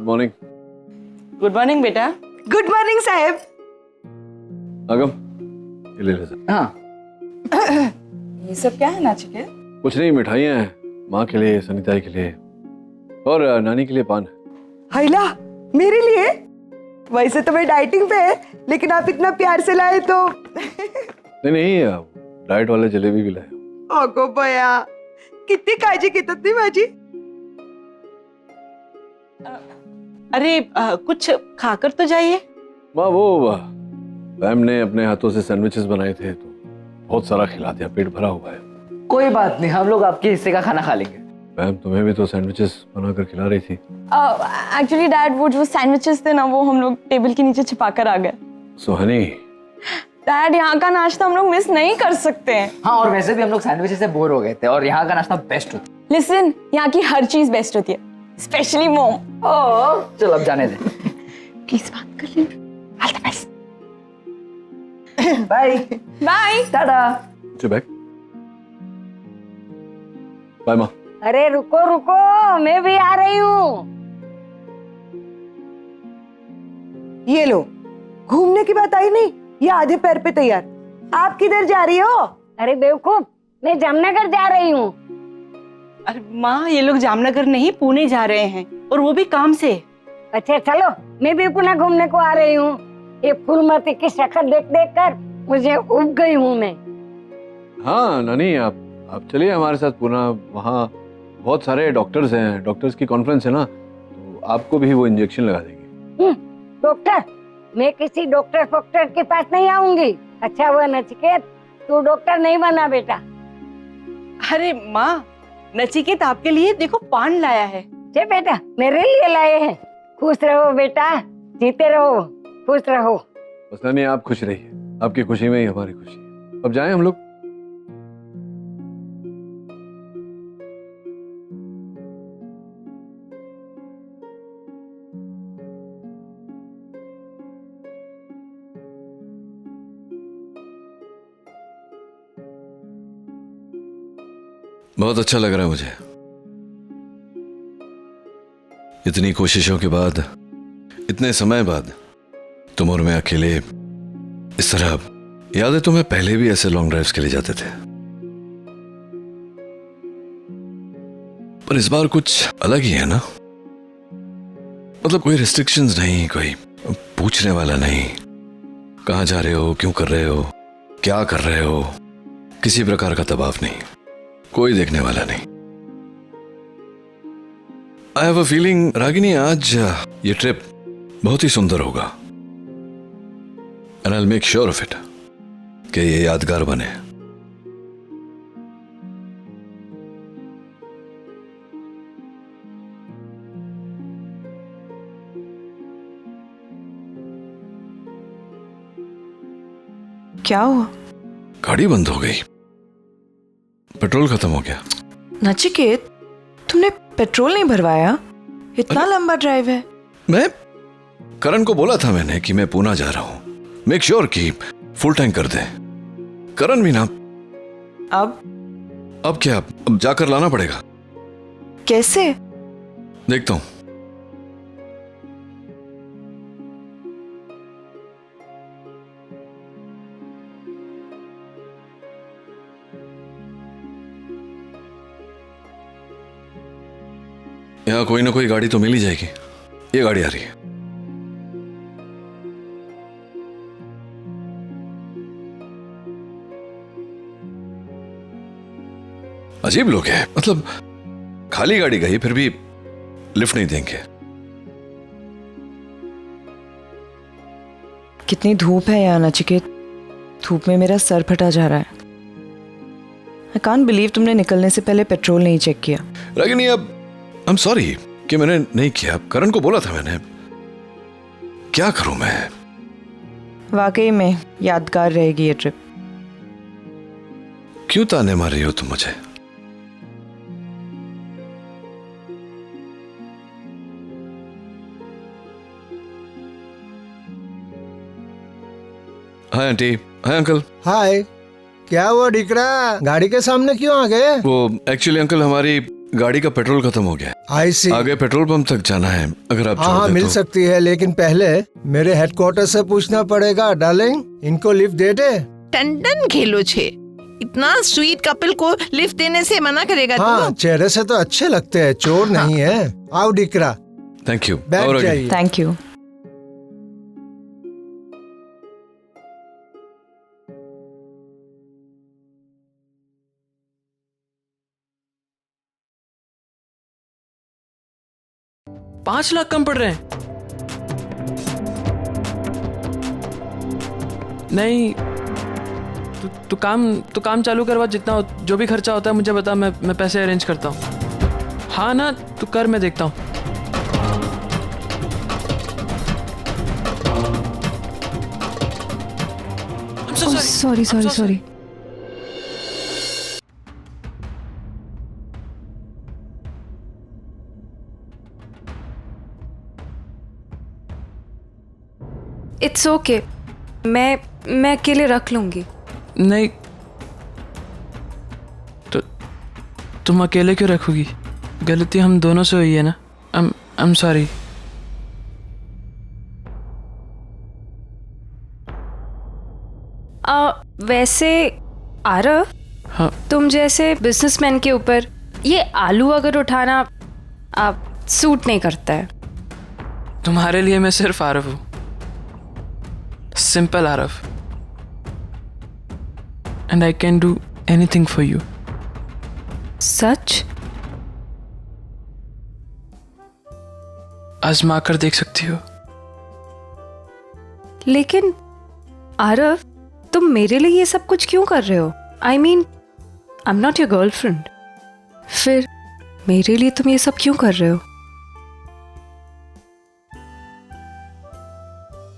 Good morning. Good morning बेटा। Good morning साहब। आगम, ये ले सर। हाँ। ये सब क्या है नाचिके? कुछ नहीं, मिठाइयाँ हैं माँ के लिए, सनिताई के लिए और नानी के लिए पान। हाइला, मेरे लिए? वैसे तो मैं डाइटिंग पे है, लेकिन आप इतना प्यार से लाए तो नहीं, डाइट वाले जलेबी भी लाए। ओगो बया, कितनी काळजी घेतात तुम्ही माझी। अरे कुछ खाकर तो जाइए। माँ वो मैम ने अपने हाथों से सैंडविचेस बनाए थे तो बहुत सारा खिला दिया, पेट भरा हुआ है। कोई बात नहीं, हम लोग आपके हिस्से का खाना खा लेंगे। मैम तुम्हें भी तो सैंडविचेस बनाकर खिला रही थी। एक्चुअली डैड, वो जो सैंडविचेस थे ना, वो हम लोग टेबल के नीचे छिपा कर आ गए। सुहानी, डैड, यहाँ का नाश्ता हम लोग मिस नहीं कर सकते हैं। हाँ, और वैसे भी हम लोग सैंडविच से बोर हो गए थे और यहाँ का नाश्ता बेस्ट होता है। लिसन, यहाँ की हर चीज बेस्ट होती है, स्पेशली मोम। ओह, चल अब जाने दे। प्लीज बात कर ले। All the best. Bye bye. टाटा। बैक। बाय माँ। अरे रुको रुको, मैं भी आ रही हूँ। ये लो, घूमने की बात आई नहीं, ये आधे पैर पे तैयार। आप किधर जा रही हो? अरे बेवकूफ, मैं जामनगर जा रही हूँ। अरे माँ, ये लोग जामनगर नहीं, पुणे जा रहे हैं, और वो भी काम से। अच्छा चलो, मैं भी पुणे घूमने को आ रही हूँ। ये फूलमती की शक्ल देख देख कर मुझे उब गई हूँ मैं। हाँ नानी, आप चलिए हमारे साथ पुणे। वहाँ बहुत सारे डॉक्टर्स हैं, डॉक्टर्स की कॉन्फ्रेंस है ना, तो आपको भी वो इंजेक्शन लगा देंगे। डॉक्टर? मैं किसी डॉक्टर फोक्टर के पास नहीं आऊंगी। अच्छा हुआ नचिकेत, तू डॉक्टर नहीं बना बेटा। अरे माँ, नचिकेत आपके लिए देखो पान लाया है। जे बेटा, मेरे लिए लाए हैं। खुश रहो बेटा, जीते रहो, खुश रहो। बस नानी आप खुश रहिए, आपकी खुशी में ही हमारी खुशी है। अब जाएं हम लोग। बहुत अच्छा लग रहा है मुझे। इतनी कोशिशों के बाद, इतने समय बाद तुम और मैं अकेले इस तरह। याद है तुम्हें, पहले भी ऐसे लॉन्ग ड्राइव्स के लिए जाते थे, पर इस बार कुछ अलग ही है ना। मतलब कोई रिस्ट्रिक्शंस नहीं, कोई पूछने वाला नहीं, कहां जा रहे हो, क्यों कर रहे हो, क्या कर रहे हो, किसी प्रकार का दबाव नहीं, कोई देखने वाला नहीं। I have a feeling Ragini, आज ये ट्रिप बहुत ही सुंदर होगा। And I will make sure of it कि ये यादगार बने। क्या हुआ? गाड़ी बंद हो गई, पेट्रोल खत्म हो गया। नचिकेत, तुमने पेट्रोल नहीं भरवाया? इतना लंबा ड्राइव है। मैं करण को बोला था मैंने कि मैं पुणे जा रहा हूं, मेक श्योर कि फुल टैंक कर दे। करण भी ना। अब क्या, अब जाकर लाना पड़ेगा। कैसे? देखता हूं। यहाँ कोई ना कोई गाड़ी तो मिल ही जाएगी। ये गाड़ी आ रही है। अजीब लोग हैं, मतलब खाली गाड़ी गई फिर भी लिफ्ट नहीं देंगे। कितनी धूप है यहाँ नचिकेत, धूप में मेरा सर फटा जा रहा है। आई कांट बिलीव तुमने निकलने से पहले पेट्रोल नहीं चेक किया। रागिनी, अब आई एम सॉरी कि मैंने नहीं किया। करण को बोला था मैंने, क्या करूं मैं। वाकई में यादगार रहेगी ये ट्रिप। क्यों ताने मार रही हो तुम मुझे? Hi aunty, hi uncle. हाय, क्या हुआ डिकरा, गाड़ी के सामने क्यों आ गए? वो एक्चुअली अंकल, हमारी गाड़ी का पेट्रोल खत्म हो गया है। आई सी। आगे पेट्रोल पंप तक जाना है, अगर आप हाँ छोड़ हाँ दे मिल तो। सकती है, लेकिन पहले मेरे हेडक्वार्टर से पूछना पड़ेगा। डार्लिंग, इनको लिफ्ट दे दे। टंडन खेलो छे, इतना स्वीट कपल को लिफ्ट देने से मना करेगा हाँ, तू? चेहरे से तो अच्छे लगते हैं, चोर नहीं है। आओ डिकरा, थैंक यू। बैठ और आगे। जाइए। Thank you. $5 लाख कम पड़ रहे हैं। नहीं, तू काम चालू करवा, जितना जो भी खर्चा होता है मुझे बता, मैं पैसे अरेंज करता हूँ। हाँ ना, तू कर, मैं देखता हूँ। सॉरी। इट्स ओके, मैं अकेले रख लूंगी। नहीं, तो तुम अकेले क्यों रखोगी? गलती हम दोनों से हुई है ना। I am sorry. वैसे आरव, हाँ, तुम जैसे बिजनेसमैन के ऊपर ये आलू अगर उठाना आप सूट नहीं करता है। तुम्हारे लिए मैं सिर्फ आरव हूँ, simple Aarav, and I can do anything for you. सच? आजमा कर देख सकती हो। लेकिन आरव, तुम मेरे लिए ये सब कुछ क्यों कर रहे हो? I mean, I am not your girlfriend. फिर मेरे लिए तुम ये सब क्यों कर रहे हो?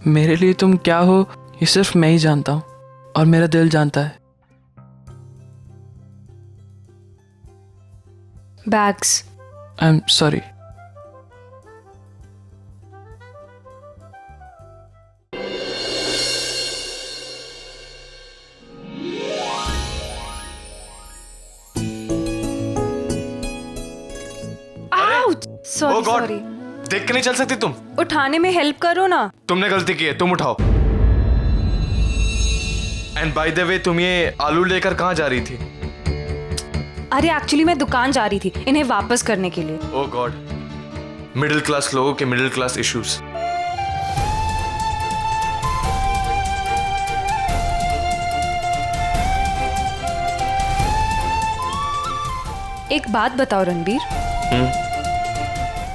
मेरे लिए तुम क्या हो ये सिर्फ मैं ही जानता हूँ, और मेरा दिल जानता है। Bags. I am sorry. Sorry sorry. देख के नहीं चल सकती तुम? उठाने में हेल्प करो ना। तुमने गलती की है, तुम उठाओ। एंड बाय द वे, तुम ये आलू लेकर कहाँ जा रही थी? अरे एक्चुअली मैं दुकान जा रही थी इन्हें वापस करने के लिए। ओह गॉड, मिडिल क्लास लोगों के मिडिल क्लास इश्यूज। एक बात बताओ रणबीर,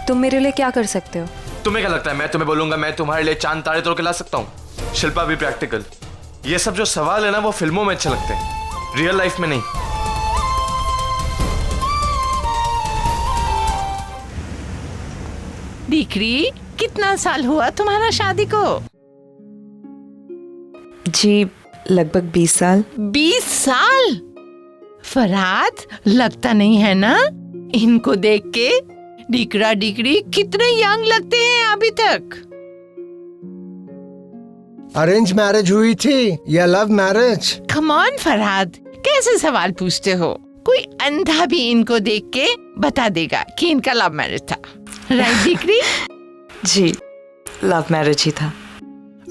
तुम मेरे लिए क्या कर सकते हो? तुम्हें क्या लगता है मैं तुम्हें बोलूंगा मैं तुम्हारे लिए चांद तारे तोड़ के ला सकता हूँ? शिल्पा भी प्रैक्टिकल। ये सब जो सवाल है ना, वो फिल्मों में अच्छे लगते हैं, रियल लाइफ में नहीं। दीकरी, कितना साल हुआ तुम्हारा शादी को? जी लगभग 20 साल। 20 साल? फरहाद, लगता नहीं है ना इनको देख के? डिकरा डिकरी कितने यंग लगते हैं अभी तक। अरेंज मैरिज हुई थी या love marriage? Come on Farhad, कैसे सवाल पूछते हो? कोई अंधा भी इनको देख के बता देगा कि इनका लव मैरिज था। Right decree? जी लव मैरिज ही था।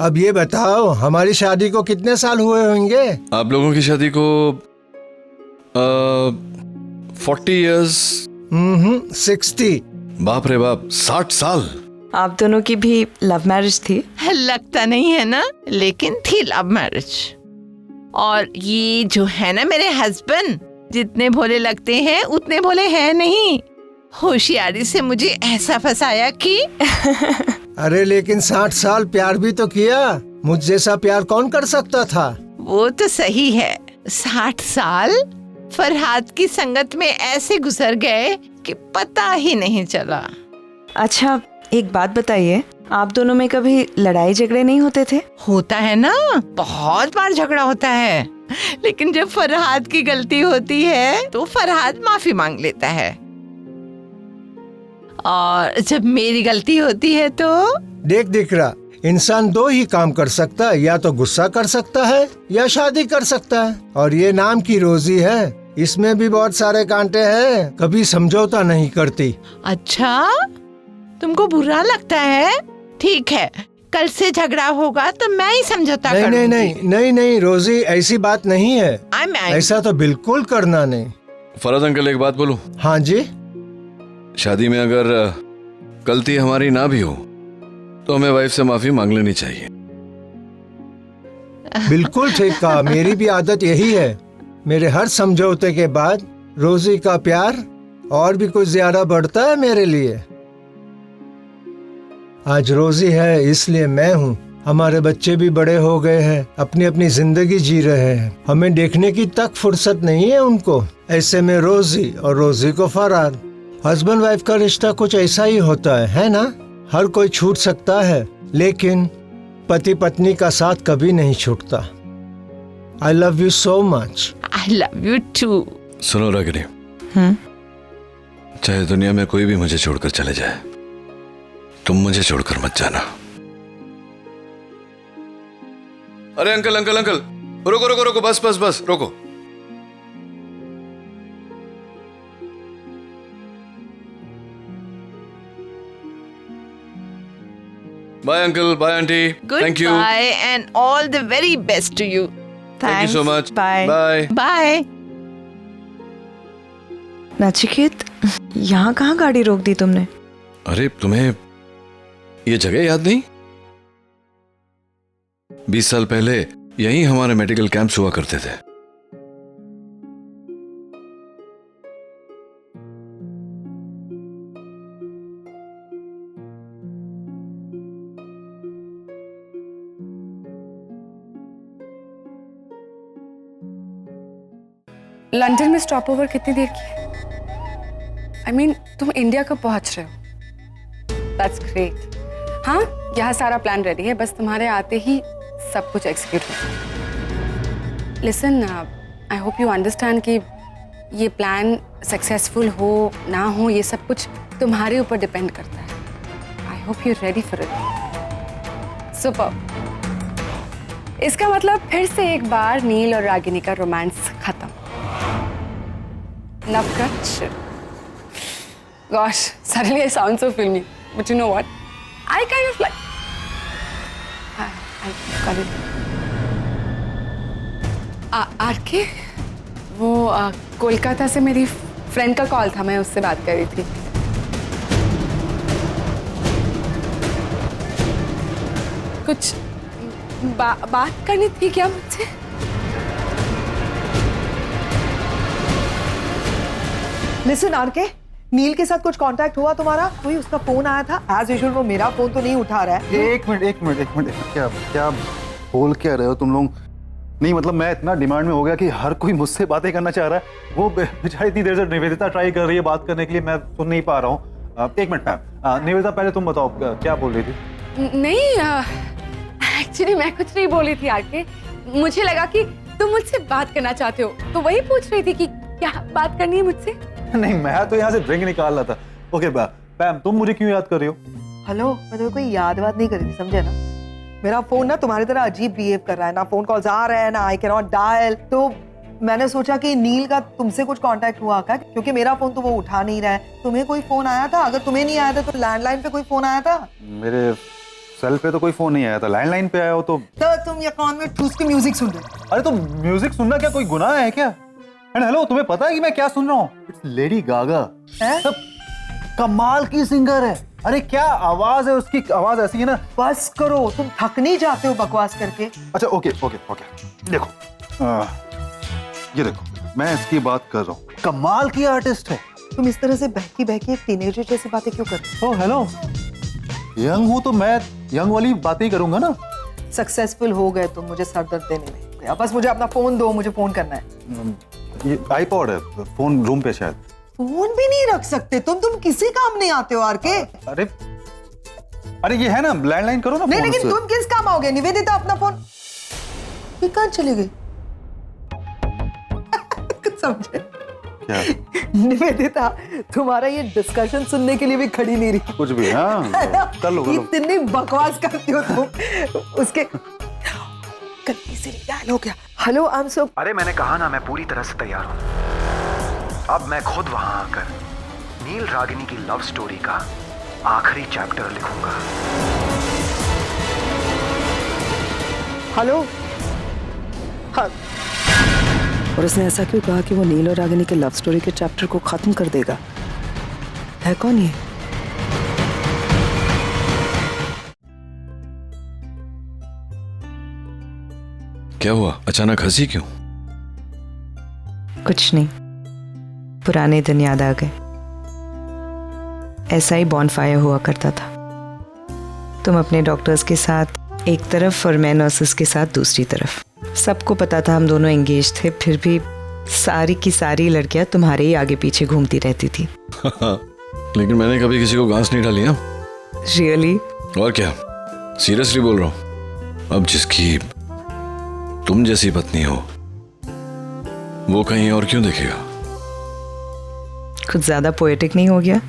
अब ये बताओ, हमारी शादी को कितने साल हुए होंगे? आप लोगों की शादी को 40 इयर्स। 60। बाप रे बाप, 60 साल। आप दोनों की भी लव मैरिज थी? लगता नहीं है ना, लेकिन थी लव मैरिज। और ये जो है ना मेरे हस्बैंड, जितने भोले लगते हैं उतने भोले हैं नहीं। होशियारी से मुझे ऐसा फंसाया कि अरे लेकिन 60 साल प्यार भी तो किया। मुझ जैसा प्यार कौन कर सकता था? वो तो सही है, 60 साल फरहाद की संगत में ऐसे गुजर गए कि पता ही नहीं चला। अच्छा एक बात बताइए, आप दोनों में कभी लड़ाई झगड़े नहीं होते थे? होता है ना, बहुत बार झगड़ा होता है, लेकिन जब फरहाद की गलती होती है तो फरहाद माफी मांग लेता है, और जब मेरी गलती होती है तो देख दिकरा, इंसान 2 ही काम कर सकता है, या तो गुस्सा कर सकता है या शादी कर सकता है। और ये नाम की रोजी है, इसमें भी बहुत सारे कांटे हैं, कभी समझौता नहीं करती। अच्छा, तुमको बुरा लगता है? ठीक है, कल से झगड़ा होगा तो मैं ही समझौता नहीं करूंगी। नहीं नहीं नहीं नहीं रोजी, ऐसी बात नहीं है। ऐसा तो बिल्कुल करना नहीं। फरहद अंकल एक बात बोलूं? हाँ जी। शादी में अगर गलती हमारी ना भी हो तो हमें वाइफ से माफी मांग लेनी चाहिए। बिल्कुल ठीक कहा, मेरी भी आदत यही है। मेरे हर समझौते के बाद रोजी का प्यार और भी कुछ ज्यादा बढ़ता है मेरे लिए। आज रोजी है इसलिए मैं हूँ। हमारे बच्चे भी बड़े हो गए हैं, अपनी अपनी जिंदगी जी रहे हैं, हमें देखने की तक फुर्सत नहीं है उनको। ऐसे में रोजी और रोजी को फरहाद। हस्बैंड वाइफ का रिश्ता कुछ ऐसा ही होता है ना? हर कोई छूट सकता है, लेकिन पति पत्नी का साथ कभी नहीं छूटता। I love you so much. I love you too. सुनो रागिनी, चाहे दुनिया में कोई भी मुझे छोड़कर चले जाए, तुम मुझे छोड़कर मत जाना। अरे अंकल अंकल अंकल, रुको रुको रुको, बस बस बस रुको। Bye uncle, bye aunty, thank you. Goodbye and all the very best to you. Thank you so much. Bye bye Bye. Nachiket, यहाँ कहाँ गाड़ी रोक दी तुमने? अरे तुम्हें ये जगह याद नहीं? 20 साल पहले यहीं हमारे मेडिकल कैंप्स हुआ करते थे। लंदन में स्टॉप ओवर कितनी देर की है? I mean, तुम इंडिया कब पहुंच रहे हो? That's great. हाँ, यहाँ सारा प्लान रेडी है, बस तुम्हारे आते ही सब कुछ एग्जीक्यूट हो। Listen, I hope you understand कि ये प्लान सक्सेसफुल हो ना हो, ये सब कुछ तुम्हारे ऊपर डिपेंड करता है। I hope you're ready for it. Super. इसका मतलब फिर से एक बार नील और रागिनी का रोमांस खत्म। Love crutch. Gosh, suddenly I sound so filmy. But you know what? I kind of like. I got it. RK, वो कोलकाता से मेरी फ्रेंड का कॉल था, मैं उससे बात कर रही थी। कुछ बात करनी थी क्या मुझसे? लिसन आरके, नील के साथ कुछ कांटेक्ट हुआ तुम्हारा? कोई उसका फोन आया था? एज यूजुअल वो मेरा फोन तो नहीं उठा रहा है। एक मिनट, क्या क्या बोल क्या रहे हो तुम लोग? नहीं मतलब मैं इतना डिमांड में हो गया कि हर कोई मुझसे बातें करना चाह रहा है। वो बेचारी इतनी देर से निवेदिता ट्राई कर रही है बात करने के लिए, मैं सुन नहीं पा रहा हूँ। एक मिनट मैम, निवेदिता पहले तुम बताओ क्या बोल रही थी? नहीं, एक्चुअली मैं कुछ नहीं बोली थी आरके। मुझे लगा कि तुम मुझसे बात करना चाहते हो, तो वही पूछ रही थी कि क्या बात करनी है मुझसे। नहीं, मैं तो यहाँ से ड्रिंक निकाल रहा था। ओके पैम, तुम मुझे क्यों याद कर रही हो? हेलो, मैं तुम्हें कोई याद बात नहीं कर रही थी, समझे ना? मेरा फोन ना तुम्हारी तरह अजीब बिहेव कर रहा है, ना फोन कॉल्स आ रहे हैं, ना आई कैन नॉट डायल। तो मैंने सोचा कि नील का तुमसे कुछ कांटेक्ट हुआ क्या, क्योंकि मेरा फोन तो वो उठा नहीं रहा है। तुम्हें कोई फोन आया था? अगर तुम्हें नहीं आया था तो लैंडलाइन पे कोई फोन आया था? मेरे सेल पे तो कोई फोन नहीं आया था, लैंडलाइन पे आया हो तो तुम ये कान में ठूस के म्यूजिक सुन रहे हो। अरे तो म्यूजिक सुनना क्या कोई गुनाह है क्या? एंड हेलो, तुम्हें पता है कि मैं क्या सुन रहा हूँ? It's Lady Gaga. कमाल की सिंगर है। अरे क्या आवाज है उसकी, आवाज ऐसी है ना। बस करो, तुम थक नहीं जाते हो बकवास करके? अच्छा ओके, देखो ये देखो, मैं इसकी बात कर रहा हूँ, कमाल की आर्टिस्ट है। तुम इस तरह से बहकी बहकी एक टीनेजर जैसी बातें क्यों कर रहे हो? हेलो, यंग हूँ तो मैं यंग वाली बातें ही करूंगा ना। सक्सेसफुल हो गए तुम मुझे सर दर्द देने में। बस मुझे अपना फोन दो, मुझे फोन करना है। ये आईपॉड है, फोन रूम पे शायद। फोन भी नहीं रख सकते तुम किसी काम नहीं आते हो आरके। अरे ये है ना, लैंडलाइन करो ना। नहीं, लेकिन तुम किस काम आओगे? निवेदिता अपना फोन ये कहाँ चली गई? समझे क्या? निवेदिता तुम्हारा ये डिस्कशन सुनने के लिए भी खड़ी नहीं रही। कुछ भी, हाँ कर लो। इतनी बकवास करती हो तुम। उसके गलती से डायल हो गया। Hello, I am so. अरे मैंने कहा ना, मैं पूरी तरह से तैयार हूँ। अब मैं खुद वहां आकर नील रागिनी की लव स्टोरी का आखिरी चैप्टर लिखूंगा। हेलो। हाँ। और उसने ऐसा क्यों कहा कि वो नील और रागिनी के लव स्टोरी के चैप्टर को खत्म कर देगा? है कौन ये? क्या हुआ, अचानक हंसी क्यों? कुछ नहीं, पुराने दिन याद आ गए। ऐसा ही बॉनफायर हुआ करता था। तुम अपने डॉक्टर्स के साथ एक तरफ और मैं नर्सेस के साथ दूसरी तरफ। सबको पता था हम दोनों एंगेज थे, फिर भी सारी की सारी लड़कियां तुम्हारे ही आगे पीछे घूमती रहती थी। लेकिन मैंने कभी किसी को घास नहीं डाली। हाँ रियली? और क्या, सीरियसली बोल रहा हूँ। अब जिसकी तुम जैसी पत्नी हो वो कहीं और क्यों देखेगा? कुछ ज्यादा पोएटिक नहीं हो गया?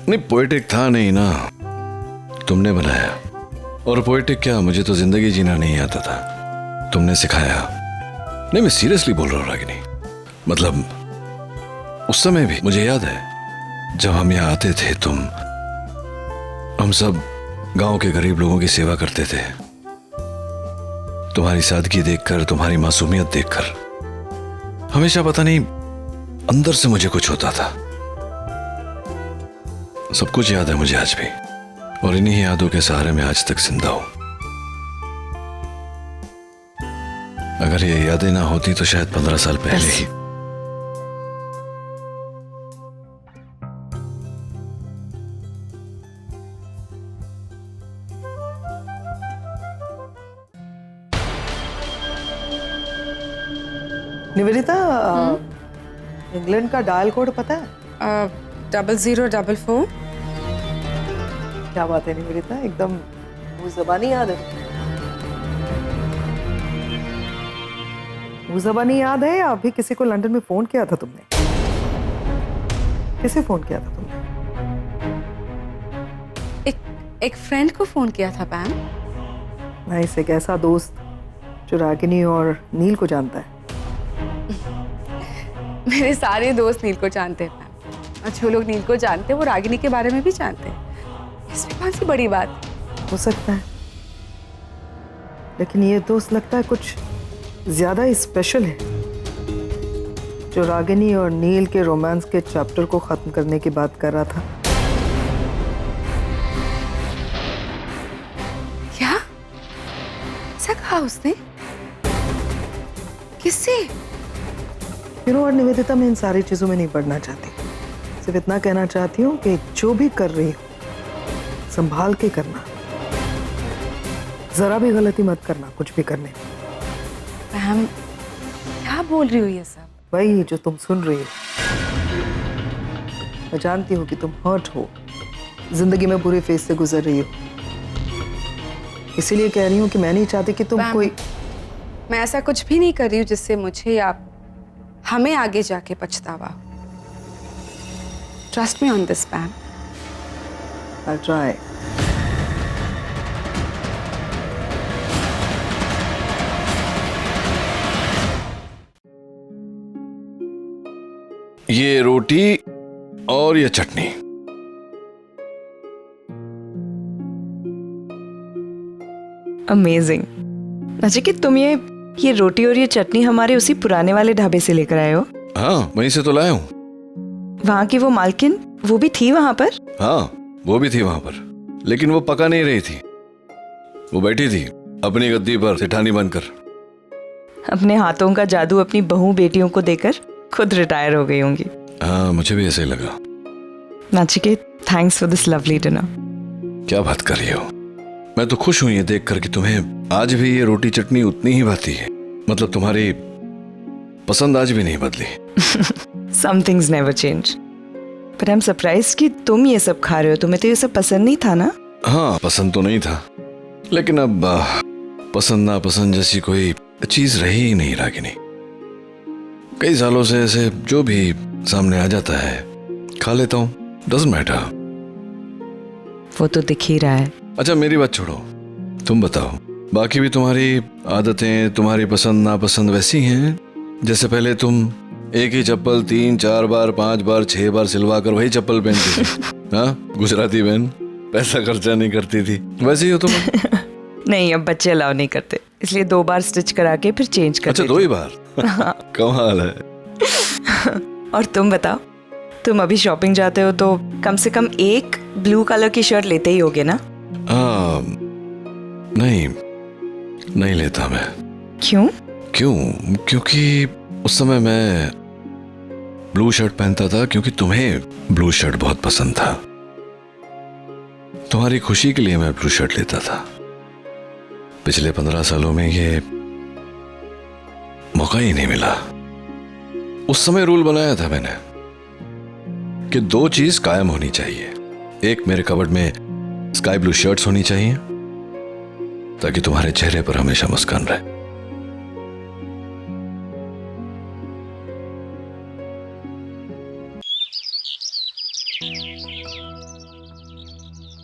नहीं, पोएटिक था नहीं ना, तुमने बनाया। और पोएटिक क्या, मुझे तो जिंदगी जीना नहीं आता था, तुमने सिखाया। नहीं, मैं सीरियसली बोल रहा हूँ रागिनी। मतलब उस समय भी मुझे याद है जब हम यहाँ आते थे, हम सब गांव के गरीब लोगों की सेवा करते थे। तुम्हारी सादगी देखकर, तुम्हारी मासूमियत देखकर हमेशा पता नहीं अंदर से मुझे कुछ होता था। सब कुछ याद है मुझे आज भी, और इन्हीं यादों के सहारे मैं आज तक जिंदा हूं। अगर ये यादें ना होती तो शायद 15 साल पहले ही। निवेदिता, इंग्लैंड का डायल कोड पता है? 0044। क्या बात है निवेदिता, एकदम वो ज़बानी याद है। वो ज़बानी याद है या अभी किसी को लंदन में फोन किया था तुमने? किसे फोन किया था तुमने? एक फ्रेंड को फोन किया था पैम। नाइस, एक ऐसा दोस्त जो रागिनी और नील को जानता है। मेरे सारे दोस्त नील को जानते हैं पैम, और जो लोग नील को जानते हैं वो रागिनी के बारे में भी जानते हैं। इसमें कौन सी बड़ी बात? हो सकता है, लेकिन ये दोस्त लगता है कुछ ज्यादा ही स्पेशल है, जो रागिनी और नील के रोमांस के चैप्टर को खत्म करने की बात कर रहा था। क्या ऐसा कहा उसने? किससे? और निवेदिता, मैं इन सारी चीजों में नहीं पढ़ना चाहती, सिर्फ इतना कहना चाहती हूँ कि जो भी कर रही हो संभाल के करना, जरा भी गलती मत करना कुछ भी करने में। मैम क्या बोल रही हो ये सब? वही जो तुम सुन रही हो। मैं जानती हूँ कि तुम हर्ट हो, जिंदगी में बुरे फेज से गुजर रही हो, इसीलिए कह रही हूँ कि मैं नहीं चाहती कि तुम कोई। मैं ऐसा कुछ भी नहीं कर रही हूँ जिससे मुझे या हमें आगे जाके पछतावा। Trust me on this पैम। I'll try. ये रोटी और ये चटनी। अमेजिंग। नचिकेत, तुम ये रोटी और ये चटनी हमारे उसी पुराने वाले ढाबे से लेकर आए हो? हाँ, वहीं से तो लाया हूँ। वहाँ की वो मालकिन, वो भी थी वहाँ पर? हाँ, वो भी थी वहाँ पर, लेकिन वो पका नहीं रही थी। वो बैठी थी अपनी गद्दी पर सेठानी बनकर। अपने हाथों का जादू अपनी बहू बेटियों को देकर खुद रिटायर हो गई होंगी। हाँ, मुझे भी ऐसे ही लगा। Nachiket, thanks for this lovely dinner. क्या बात कर रही हो? मैं तो खुश हूं ये देखकर कि तुम्हें आज भी ये रोटी चटनी उतनी ही भाती है। मतलब तुम्हारी पसंद आज भी नहीं बदली। Some things never change. But I'm surprised कि तुम ये सब खा रहे हो। तुम्हें तो ये सब पसंद नहीं था ना? हाँ, पसंद तो नहीं था, लेकिन अब पसंद ना पसंद जैसी कोई चीज रही ही नहीं रागिनी। कई सालों से ऐसे जो भी सामने आ जाता है खा लेता हूँ, डजंट मैटर। वो तो दिख ही रहा है। अच्छा, मेरी बात छोड़ो, तुम बताओ, बाकी भी तुम्हारी आदतें, तुम्हारी पसंद नापसंद वैसी हैं जैसे पहले तुम एक ही चप्पल 3, 4 बार, 5 बार, 6 बार सिलवा कर वही चप्पल पहनती थी। हाँ, गुजराती बहन, पैसा खर्चा नहीं करती थी। वैसे ही हो तुम। नहीं, अब बच्चे अलाउ नहीं करते, इसलिए 2 बार स्टिच करा के फिर चेंज कर। अच्छा, 2 ही बार? कमाल है। और तुम बताओ, तुम अभी शॉपिंग जाते हो तो कम से कम एक ब्लू कलर की शर्ट लेते ही होगे ना? नहीं लेता मैं। क्यों? क्योंकि उस समय मैं ब्लू शर्ट पहनता था क्योंकि तुम्हें ब्लू शर्ट बहुत पसंद था। तुम्हारी खुशी के लिए मैं ब्लू शर्ट लेता था। पिछले 15 सालों में ये मौका ही नहीं मिला। उस समय रूल बनाया था मैंने कि 2 चीज कायम होनी चाहिए। एक, मेरे कबर्ड में स्काई ब्लू शर्ट्स होनी चाहिए ताकि तुम्हारे चेहरे पर हमेशा मुस्कान रहे।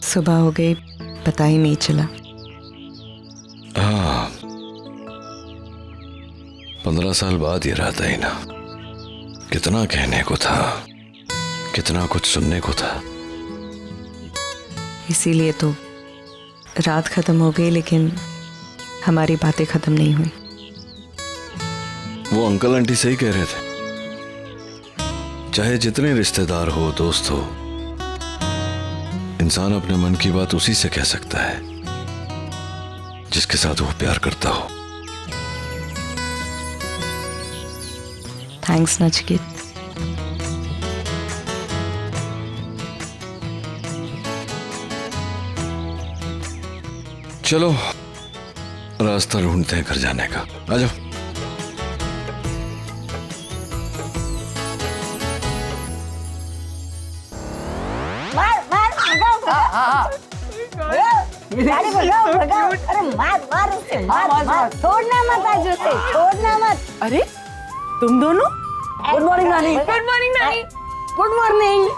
सुबह हो गई, पता ही नहीं चला। हाँ, 15 साल बाद ये रात आई ना। कितना कहने को था, कितना कुछ सुनने को था। इसीलिए तो रात खत्म हो गई लेकिन हमारी बातें खत्म नहीं हुई। वो अंकल आंटी सही कह रहे थे, चाहे जितने रिश्तेदार हो, दोस्त हो, इंसान अपने मन की बात उसी से कह सकता है जिसके साथ वो प्यार करता हो। थैंक्स नचिकेत। चलो, रास्ता ढूंढते हैं घर जाने का। आ जाओ। गाड़ी भगाओ भगाओ। अरे मार उसे, मार। छोड़ना मत आज उसे, छोड़ना मत। अरे तुम दोनों? गुड मॉर्निंग नानी। गुड मॉर्निंग नानी। Good morning.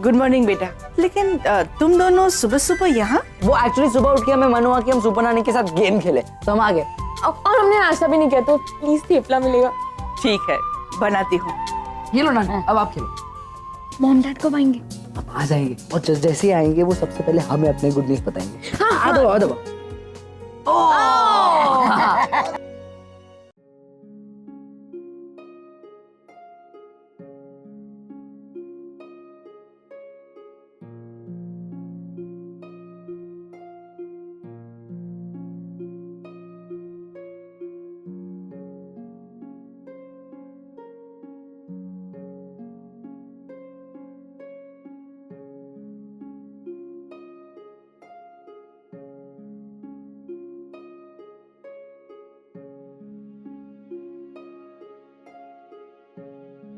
गुड मॉर्निंग बेटा। लेकिन तुम दोनों सुबह सुबह यहाँ? वो एक्चुअली सुबह उठ के हमें मन हुआ कि हम सुपर नानी के साथ गेम खेले तो हम आ गए। और हमने नाश्ता भी नहीं किया तो प्लीज थेपला मिलेगा। ठीक है, बनाती हूँ। ये लो नानी, अब आप खेलो। मॉम डैड कब आएंगे? अब आ जाएंगे और जैसे ही आएंगे वो सबसे पहले हमें अपने गुड न्यूज बताएंगे। हाँ, आ दो।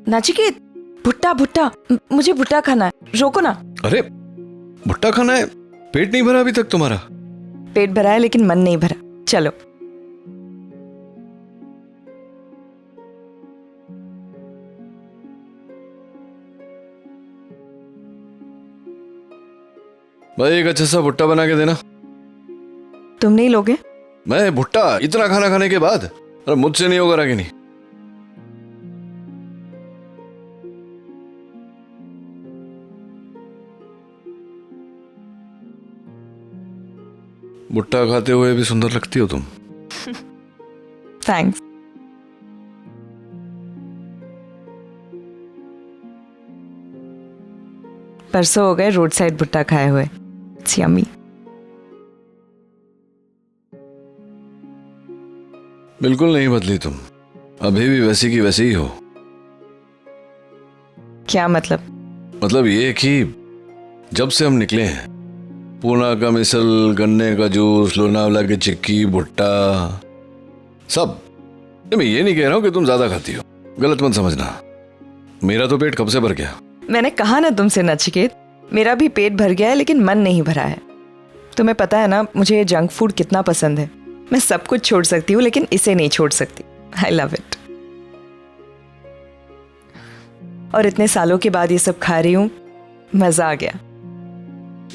नचिकेत, भुट्टा, मुझे भुट्टा खाना है, रोको ना। अरे भुट्टा खाना है? पेट नहीं भरा अभी तक तुम्हारा? पेट भरा है लेकिन मन नहीं भरा। चलो। भाई एक अच्छा सा भुट्टा बना के देना। तुम नहीं लोगे? मैं भुट्टा इतना खाना खाने के बाद? अरे मुझसे नहीं होगा रागिनी। भुट्टा खाते हुए भी सुंदर लगती हो तुम। थैंक्स। परसों हो गए रोड साइड भुट्टा खाए हुए। It's yummy. बिल्कुल नहीं बदली तुम, अभी भी वैसी की वैसी ही हो। क्या मतलब? मतलब ये कि जब से हम निकले हैं, पूना का मिसल, गन्ने का जूस, लोनावला की चिक्की, भुट्टा, सब। मैं ये नहीं कह रहा हूं कि तुम ज्यादा खाती हो, गलत मत समझना। मेरा तो पेट कब से भर गया। मैंने कहा ना तुमसे नचिकेत, मेरा भी पेट भर गया है लेकिन मन नहीं भरा है। तुम्हें पता है ना मुझे जंक फूड कितना पसंद है। मैं सब कुछ छोड़ सकती हूँ लेकिन इसे नहीं छोड़ सकती। I love it. और इतने सालों के बाद ये सब खा रही हूँ, मजा आ गया।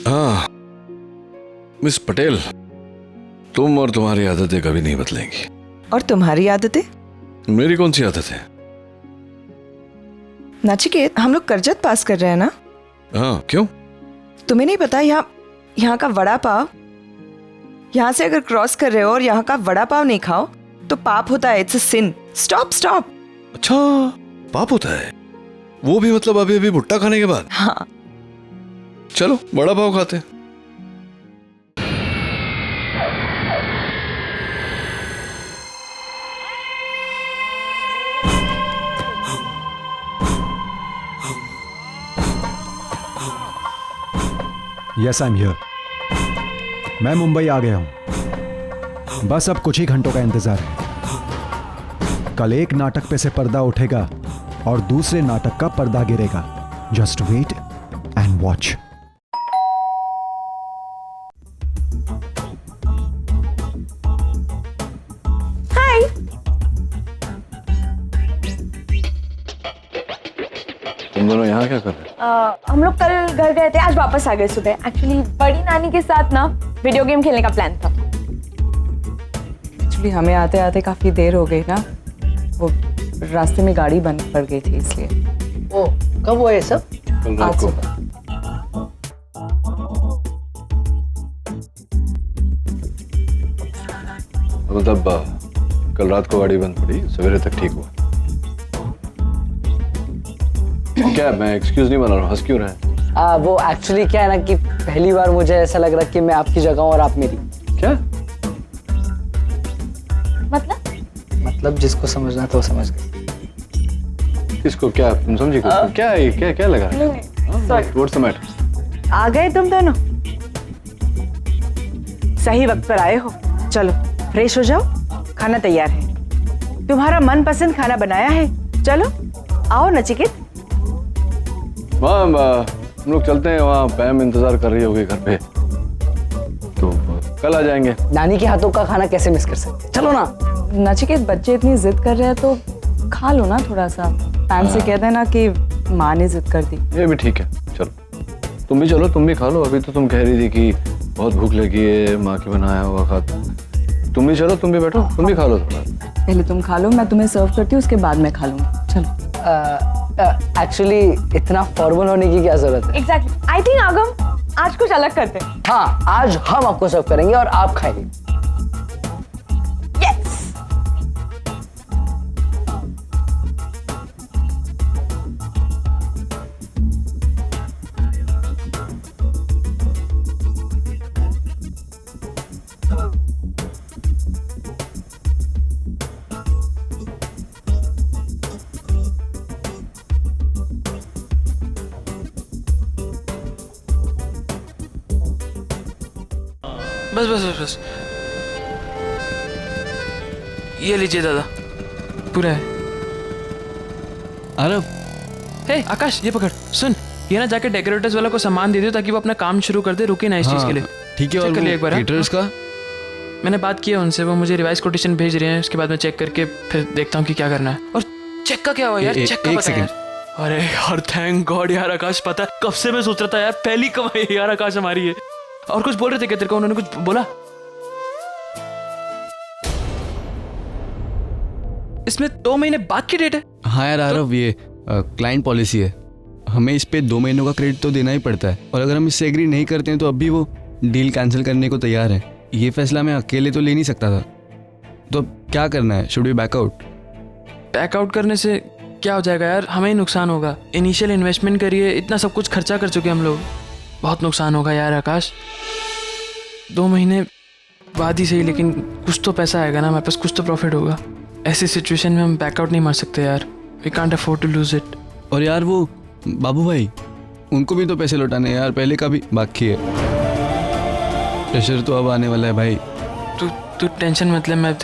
हाँ मिस पटेल, तुम और तुम्हारी आदतें कभी नहीं बदलेंगी। और तुम्हारी आदतें? मेरी कौन सी आदत है? नाचिकेत, हम लोग करजत पास कर रहे हैं ना? हाँ, क्यों? तुम्हें नहीं पता यहाँ का वड़ा पाव, यहाँ से अगर क्रॉस कर रहे हो और यहाँ का वड़ा पाव नहीं खाओ तो पाप होता है। It's a sin. Stop stop. अच्छा, पाप होता है वो भी, मतलब अभी अभी भुट्टा खाने के बाद? हाँ। चलो वड़ा पाव खाते हैं। Yes I am here. मैं मुंबई आ गया हूं, बस अब कुछ ही घंटों का इंतजार है। कल एक नाटक पे से पर्दा उठेगा और दूसरे नाटक का पर्दा गिरेगा। Just wait and watch. Hi. तुम दोनों यहाँ क्या कर रहे हो? हम लोग कल घर गए थे, आज वापस आ गए सुबह। एक्चुअली बड़ी नानी के साथ ना वीडियो गेम खेलने का प्लान था। एक्चुअली हमें आते आते काफी देर हो गई ना, वो रास्ते में गाड़ी बंद पड़ गई थी इसलिए। ओ, कब हुआ ये सब? कल रात को। मतलब कल रात को गाड़ी बंद पड़ी, सवेरे तक ठीक हुआ। क्या मैं एक्सक्यूज नहीं बना रहा हूँ, हंस क्यों रहे हैं? वो एक्चुअली क्या है ना कि पहली बार मुझे ऐसा लग रहा कि मैं आपकी जगह हूँ और आप मेरी। क्या मतलब जिसको समझना था वो समझ गए। किसको? क्या तुम समझी? क्या है? क्या लगा? What's the matter? आ गए तुम दोनों, सही वक्त पर आए हो। चलो फ्रेश हो जाओ, खाना तैयार है। तुम्हारा मनपसंद खाना बनाया है। चलो आओ नचिकेत। हम लोग चलते हैं, वहाँ पैम इंतजार कर रही होगी घर पे, तो कल आ जाएंगे। नानी के हाथों का खाना कैसे मिस कर सकते? चलो ना। नचिकेत, बच्चे इतनी जिद कर रहे हैं तो खा लो ना थोड़ा सा। पैम से कह देना कि माँ ने जिद कर दी। ये भी ठीक है, चलो तुम भी चलो, तुम भी खा लो। अभी तो तुम कह रही थी कि बहुत भूख लगी है, माँ की बनाया हुआ खा। तुम भी चलो, तुम भी बैठो, तुम भी खा लो थोड़ा। पहले तुम खा लो, मैं तुम्हें सर्व करती हूँ, उसके बाद मैं खा लूंगी। चलो। एक्चुअली इतना फॉर्मल होने की क्या जरूरत है? एग्जैक्टली। आई थिंक आगम आज कुछ अलग करते हैं। हाँ, आज हम आपको सर्व करेंगे और आप खाएंगे। बस बस बस बस, ये लीजिए दादा, पूरा है। आरव, हे आकाश, ये पकड़। सुन, ये ना जाके डेकोरेटर्स वाला को सामान दे दो ताकि वो अपना काम शुरू कर दे, रुके ना इस चीज के लिए। ठीक है। चेक कर लिया एक बार। केटरर्स का मैंने बात की है उनसे, वो मुझे रिवाइज कोटेशन भेज रहे हैं, उसके बाद मैं चेक करके फिर देखता हूँ कि क्या करना है। और चेक का क्या हुआ यार? चेक का एक बता सेकंड। यार। अरे यार थैंक गॉड यार आकाश, पता है कब से मैं सोच रहा था यार, पहली कमाई यार आकाश हमारी है। और कुछ बोल रहे थे क्या तेरे को? उन्होंने कुछ बोला? इसमें 2 महीने बाद की डेट है। हाँ यार आरव, ये क्लाइंट पॉलिसी है, हमें इस पे 2 महीनों का क्रेडिट तो देना ही पड़ता है, और अगर हम इससे एग्री नहीं करते हैं तो अब भी वो डील कैंसिल करने को तैयार है। ये फैसला मैं अकेले तो ले नहीं सकता था, तो अब क्या करना है? Should we backout? बैकआउट करने से क्या हो जाएगा यार, हमें ही नुकसान होगा। इनिशियल इन्वेस्टमेंट करिए, इतना सब कुछ खर्चा कर चुके हम लोग, बहुत नुकसान होगा यार आकाश। 2 महीने बाद ही सही, लेकिन कुछ तो पैसा आएगा ना हमारे पास, कुछ तो प्रॉफिट होगा। ऐसी सिचुएशन में हम बैकआउट नहीं मार सकते यार, we can't afford to lose it. और यार वो बाबू भाई, उनको भी तो पैसे लौटाने यार, पहले का भी बाकी है। प्रेशर तो अब आने वाला है भाई। तू टेंशन मत ले, मैं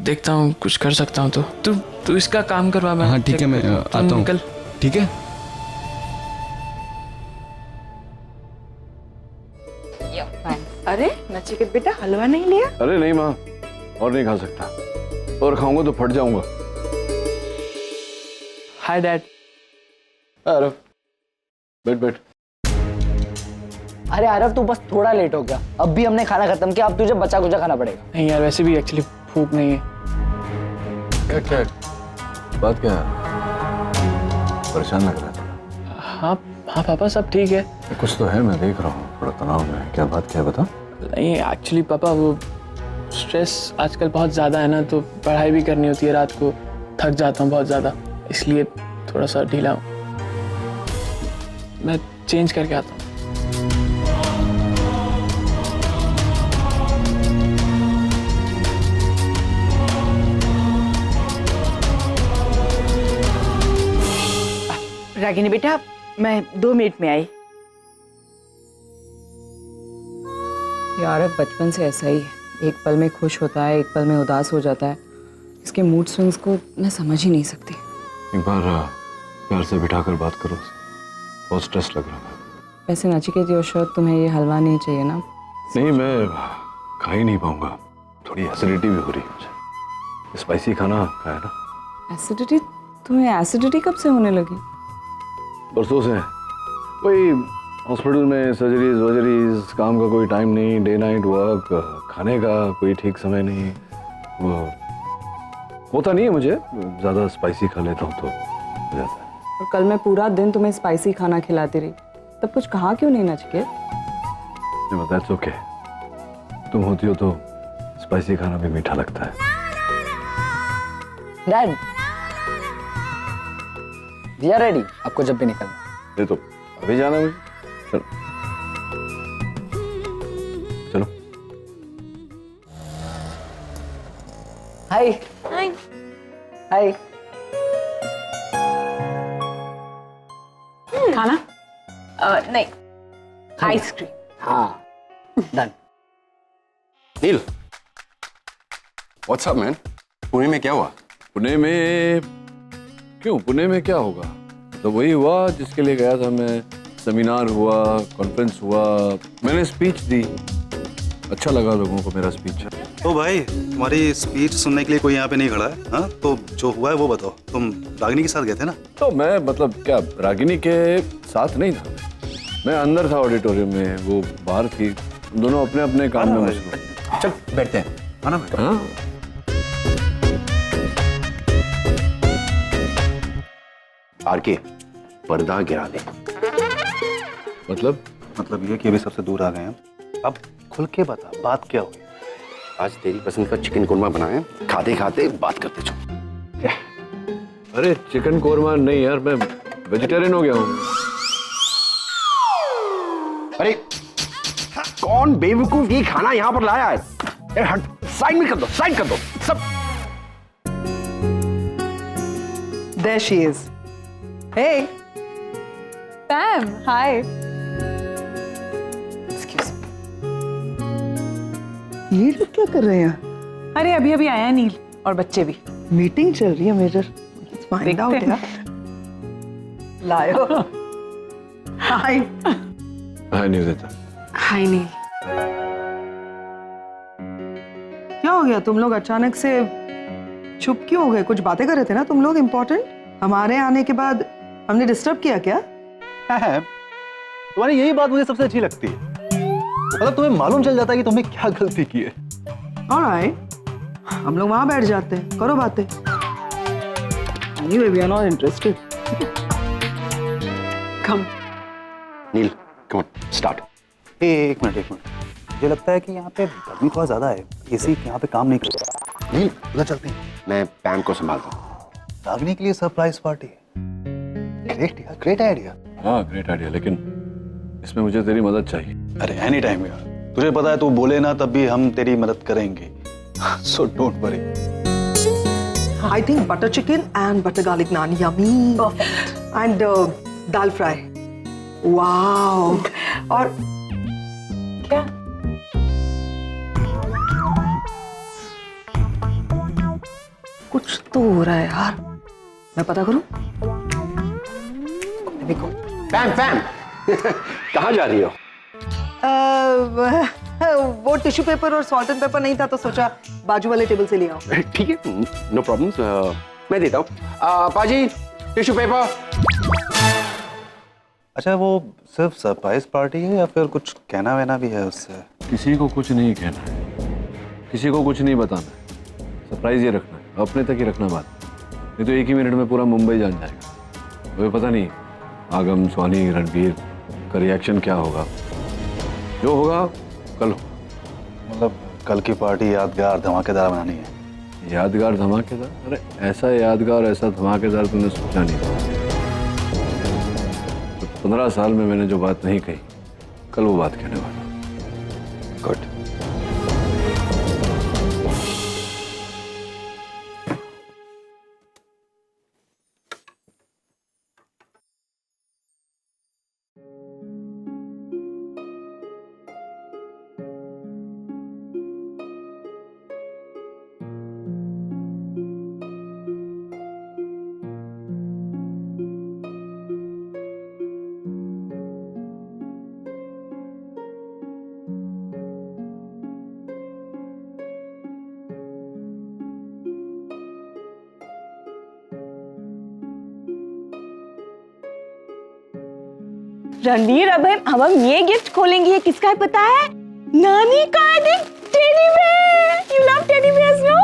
देखता हूँ कुछ कर सकता हूँ। तो तू इसका काम करवा। मैं हाँ ठीक है, मैं आता हूँ। ठीक है। अरे नचिकेत बेटा, हलवा नहीं लिया? अरे नहीं माँ, और नहीं खा सकता, और खाऊंगा तो फट जाऊंगा। Hi dad. आरव, बैठ। अरे आरव, तू बस थोड़ा लेट हो गया, अब भी हमने खाना खत्म किया, अब तुझे बचा कुचा खाना पड़ेगा। नहीं यार, वैसे भी एक्चुअली भूख नहीं है। क्या बात क्या है? परेशान लग रहा था। हाँ हाँ पापा, सब ठीक है। कुछ तो है, मैं देख रहा हूँ, थोड़ा तनाव में है। क्या बात, क्या बता? नहीं एक्चुअली पापा, वो स्ट्रेस आजकल बहुत ज़्यादा है ना, तो पढ़ाई भी करनी होती है, रात को थक जाता हूँ बहुत ज़्यादा, इसलिए थोड़ा सा ढीला हूँ। मैं चेंज करके आता हूँ। रागिनी बेटा, मैं 2 मिनट में आई। यार बचपन से ऐसा ही है, एक पल में खुश होता है, एक पल में उदास हो जाता है। इसके मूड स्विंग्स को मैं समझ ही नहीं सकती। एक बार प्यार से बिठाकर बात करो, बहुत स्ट्रेस लग रहा है। वैसे नचिकेत योशोद, तुम्हें ये हलवा नहीं चाहिए ना? नहीं, मैं खा ही नहीं पाऊंगा, थोड़ी एसिडिटी भी हो रही है मुझे। स्पाइसी खाना खाया ना। एसिडिटी? तुम्हें एसिडिटी कब से होने लगी? परसों से। कोई हॉस्पिटल में सर्जरीज वर्जरीज, काम का कोई टाइम नहीं, डे नाइट वर्क, खाने का कोई ठीक समय नहीं, वो होता नहीं है मुझे, ज़्यादा स्पाइसी खा लेता हूँ तो हो जाता है। और कल मैं पूरा दिन तुम्हें स्पाइसी खाना खिलाती रही, तब कुछ कहा क्यों नहीं नचिकेत? दैट्स ओके, तुम होती हो तो स्पाइसी खाना भी मीठा लगता है। डैड, वी आर रेडी, आपको जब भी निकलना। ये तो अभी जाना है मुझे। चलो चलो। हाय हाय हाय। खाना? नहीं, आइसक्रीम। हाँ, डन। नील, व्हाट्स अप मैन? पुणे में क्या हुआ? पुणे में क्यों? पुणे में क्या होगा? तो वही हुआ जिसके लिए गया था मैं। सेमिनार हुआ, कॉन्फ्रेंस हुआ, मैंने स्पीच दी, अच्छा लगा लोगों को मेरा स्पीच। तो भाई, तुम्हारी स्पीच सुनने के लिए कोई यहाँ पे नहीं खड़ा है? हाँ, तो जो हुआ है वो बताओ। तुम रागिनी के साथ गए थे ना? तो मैं मतलब क्या रागिनी के साथ नहीं था, मैं अंदर था ऑडिटोरियम में, वो बाहर थी, दोनों अपने अपने काम में मशगूल। चल बैठते हैं। आना बेटा। हाँ? आरके, पर्दा गिरा दे। मतलब ये कि अभी सबसे दूर आ गए हैं। अब खुल के बता, बात क्या हुई? आज तेरी पसंद का चिकन कोरमा बनाया, खाते खाते बात करते चलो। अरे चिकन कोरमा नहीं यार, मैं वेजिटेरियन हो गया हूँ। अरे कौन बेवकूफ ये खाना यहाँ पर लाया है? हट, साइड में कर दो, साइड कर दो सब। There she is. Hey. Pam, hi. Excuse me. ये लोग क्या कर रहे हैं? अरे अभी अभी आया नील और बच्चे भी। मीटिंग चल रही है मेजर। फाइंड आउट यार। लायो। हाय। हाय निवेदिता। हाय नील। क्या हो गया? तुम लोग अचानक से चुप क्यों हो गए? कुछ बातें कर रहे थे ना तुम लोग इम्पोर्टेंट? हमारे आने के बाद हमने डिस्टर्ब किया क्या? तुम्हारी यही बात मुझे सबसे अच्छी लगती है, मतलब तुम्हें मालूम चल जाता है कि तुमने क्या गलती की है। ऑलराइट, हम लोग वहां बैठ जाते हैं, करो बातें। Anyway, we are not interested. Come. Neel, come on, start. एक मिनट। मुझे लगता है कि यहाँ पे गर्मी थोड़ा ज्यादा है, एसी यहाँ पे काम नहीं करता। नील, उधर चलते हैं। मैं पैम को संभालता हूँ। रागिनी के लिए सरप्राइज पार्टी। Great idea. हाँ ग्रेट आइडिया, लेकिन इसमें मुझे तेरी मदद चाहिए। अरे एनी टाइम यार, तुझे पता है तू बोले ना तब भी हम तेरी मदद करेंगे। So don't worry. I think butter chicken and butter garlic naan, yummy. Perfect. And dal fry. Wow. और क्या? कुछ तो हो रहा है यार, मैं पता करूं? देखो। पैम कहाँ जा रही हो? वो टिश्यू पेपर और सॉल्ट एंड पेपर नहीं था तो सोचा बाजू वाले टेबल से ले आओ। ठीक है, नो प्रॉब्लम्स, मैं देता हूँ। पाजी, टिश्यू पेपर। अच्छा, वो सिर्फ सरप्राइज पार्टी है या फिर कुछ कहना वहना भी है उससे? किसी को कुछ नहीं कहना है, किसी को कुछ नहीं बताना है, सरप्राइज ये रखना है, अपने तक ही रखना बात, नहीं तो एक ही मिनट में पूरा मुंबई जान जाएगा। हमें पता नहीं आगम, सोनी, रणबीर का रिएक्शन क्या होगा। जो होगा कल हो। मतलब कल की पार्टी यादगार धमाकेदार बनानी है। यादगार धमाकेदार? अरे ऐसा यादगार, ऐसा धमाकेदार तुमने सोचा नहीं था। 15 साल में मैंने जो बात नहीं कही, कल वो बात कहने वाला। गुड। रणवीर, अब हम ये गिफ्ट खोलेंगे, ये किसका है पता है? नानी का है। देख, teddy bear. You love teddy bears no?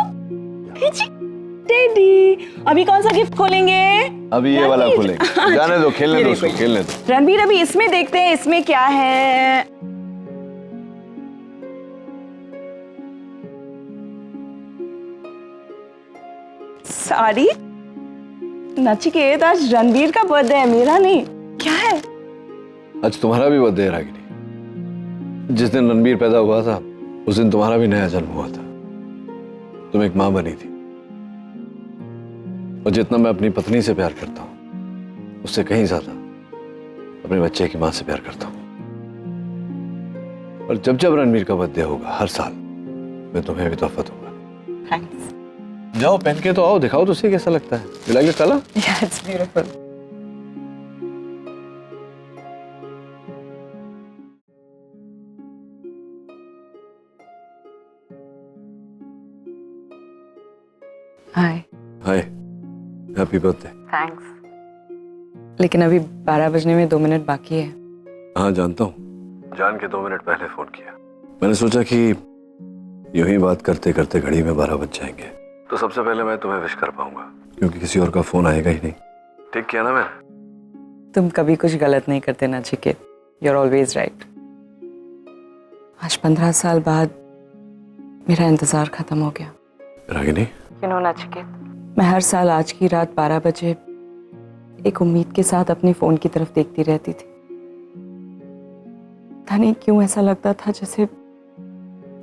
Teddy. अभी कौन सा गिफ्ट खोलेंगे? अभी ये वाला खोलेंगे। जाने दो, खेलने दो उसको, खेलने दो। रणवीर, अभी इसमें देखते हैं इसमें क्या है। साड़ी। नचिकेत, आज रणवीर का बर्थडे है, मेरा नहीं। क्या है? आज तुम्हारा भी बर्थडे है रागिनी। जिस दिन रणबीर पैदा हुआ था उस दिन तुम्हारा भी नया जन्म हुआ था। तुम एक मां बनी थी। और जितना मैं अपनी पत्नी से प्यार करता हूं उससे कहीं ज्यादा अपने बच्चे की मां से प्यार करता हूं। और जब जब रणबीर का बर्थडे होगा हर साल मैं तुम्हें भी तोहफा दूंगा। थैंक्स। जाओ पहन के तो आओ, दिखाओ तो सही कैसा लगता है। You like the color? Yeah, it's beautiful. Hi. Hi, happy birthday. Thanks. लेकिन अभी 12 बजने में 2 मिनट बाकी है। हाँ जानता हूँ, जान के 2 मिनट पहले फोन किया। मैंने सोचा कि यूं ही बात करते करते घड़ी में 12 बज जाएंगे तो सबसे पहले मैं तुम्हें विश कर पाऊंगा, क्योंकि किसी और का फोन आएगा ही नहीं। ठीक किया ना मैंने? तुम कभी कुछ गलत नहीं करते Nachiket. You are always right. आज 15 साल बाद मेरा इंतजार खत्म हो गया। रागिनी, You know, नचिकेत, मैं हर साल आज की रात 12 बजे एक उम्मीद के साथ अपने फोन की तरफ देखती रहती थी। पता नहीं क्यों ऐसा लगता था जैसे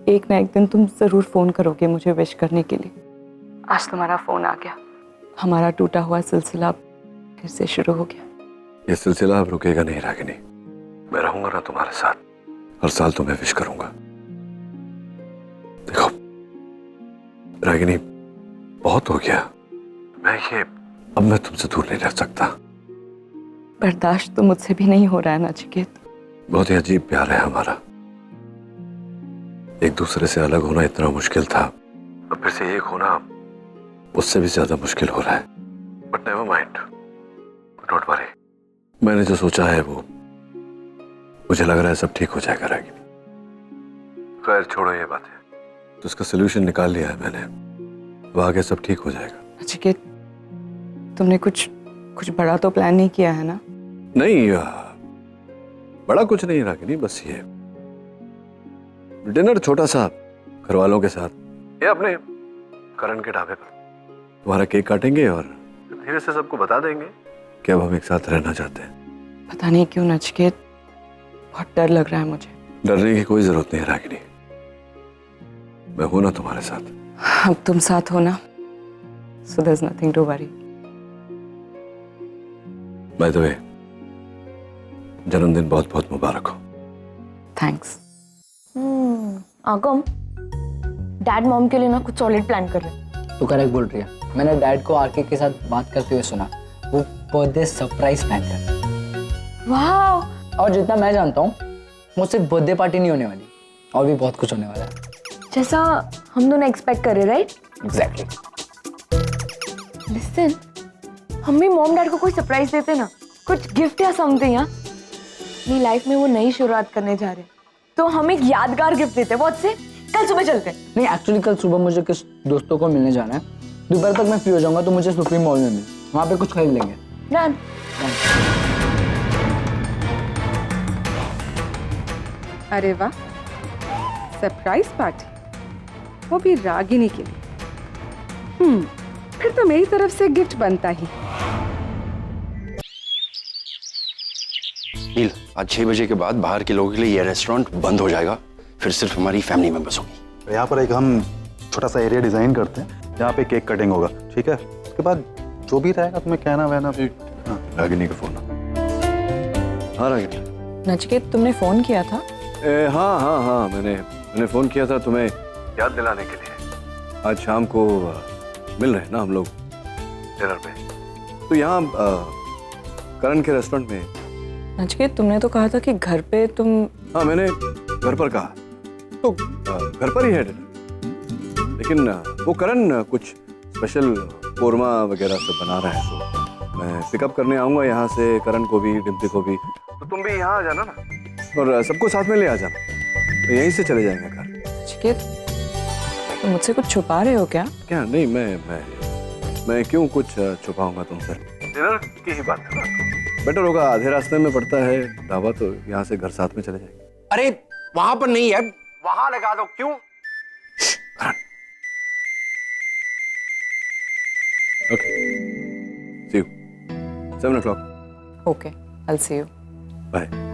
एक ना एक दिन तुम जरूर फोन करोगे मुझे विश करने के लिए। आज तुम्हारा फोन आ गया। हमारा टूटा हुआ सिलसिला फिर से शुरू हो गया। ये सिलसिला अब रुकेगा नहीं रागिनी। मैं रहूंगा ना तुम्हारे साथ, हर साल तुम्हें विश करूंगा। देखो रागिनी, बहुत हो गया। अब मैं तुमसे दूर नहीं रह सकता। बर्दाश्त तो मुझसे भी नहीं हो रहा है नचिकेत। बहुत ही अजीब प्यार है हमारा। एक दूसरे से अलग होना इतना मुश्किल था, अब फिर से एक होना उससे भी ज्यादा मुश्किल हो रहा है। But never mind, don't worry. मैंने जो सोचा है वो मुझे लग रहा है सब ठीक हो जाएगा रागिनी। खैर छोड़ो ये बातें, तो इसका सोल्यूशन निकाल लिया है मैंने। अब आगे सब ठीक हो जाएगा। नचिकेत, तुमने कुछ बड़ा तो प्लान नहीं किया है ना? नहीं, बड़ा कुछ नहीं रागिनी, बस ये डिनर छोटा सा घर वालों के साथ, ये अपने करण के ढाबे पर। तुम्हारा केक काटेंगे और धीरे से सबको बता देंगे कि अब हम एक साथ रहना चाहते हैं। पता नहीं क्यों नचिकेत, बहुत डर लग रहा है मुझे। डरने की कोई जरूरत नहीं रागिनी, मैं हूं ना तुम्हारे साथ। अब तुम साथ हो ना, so there's nothing to worry. By the way, जन्मदिन बहुत बहुत मुबारक हो। थैंक्स। आगम, डैड मॉम के लिए ना कुछ सॉलिड प्लान कर रहे। तू करेक्ट बोल रही है। मैंने डैड को आरके के साथ बात करते हुए सुना, वो बर्थडे सरप्राइज प्लान कर। वाह! और जितना मैं जानता हूँ वो सिर्फ बर्थडे पार्टी नहीं होने वाली, और भी बहुत कुछ होने वाला है। जैसा हम दोनों एक्सपेक्ट कर रहे, राइट? एग्जैक्टली। लिसन, हम भी मॉम डैड को कोई सरप्राइज देते ना, कुछ गिफ्ट या समथिंग। यार अपनी लाइफ में वो नई शुरुआत करने जा रहे, तो हम एक यादगार गिफ्ट देते हैं। बहुत से कल सुबह चलते हैं। नहीं, एक्चुअली कल सुबह मुझे किस दोस्तों को मिलने जाना है। दोपहर तक मैं फ्री हो जाऊंगा तो मुझे सुप्रीम मॉल में मिल, वहाँ पे कुछ खरीद लेंगे। डन। अरे वाह, सरप्राइज पार्टी, वो भी रागिनी के लिए। फिर तो मेरी तरफ से गिफ्ट बनता ही। नील, आज 6 बजे के बाद बाहर के लोगों के लिए ये रेस्टोरेंट बंद हो जाएगा, फिर सिर्फ हमारी फैमिली मेंबर्स होगी। यहाँ पर एक हम छोटा सा एरिया डिजाइन करते हैं जहाँ पे केक कटिंग होगा, ठीक है? उसके बाद जो भी रहेगा तुम्हें कहना वहना। रागिनी का फोन। हाँ रागिनी। नचिकेत, तुमने फोन किया था? हाँ, मैंने फोन किया था तुम्हें याद दिलाने के लिए। आज शाम को मिल रहे हैं ना हम लोग डिनर पे, तो यहाँ करण के रेस्टोरेंट में। नचिकेत, तुमने तो कहा था कि घर पे तुम। हाँ, मैंने घर पर कहा, तो घर पर ही है डिनर, लेकिन वो करण कुछ स्पेशल कोरमा वगैरह सब बना रहा है, तो मैं पिकअप करने आऊँगा यहाँ से करण को भी, डिम्पी को भी। तो तुम भी यहाँ आ जाना ना, और सबको साथ में ले आ जाना, तो यहीं से चले जाएंगे घर। नचिकेत, तुम मुझसे कुछ छुपा रहे हो क्या? क्या? नहीं, मैं क्यों कुछ छुपाऊंगा तुमसे? डिनर की ही बात कर रहा हूँ। बेटर होगा, आधे रास्ते में पड़ता है ढाबा, तो यहाँ से घर साथ में चले जाएंगे। अरे वहां पर नहीं है, वहां लगा दो। क्यों? Okay, see you 7 o'clock. Okay, I'll see you. Bye.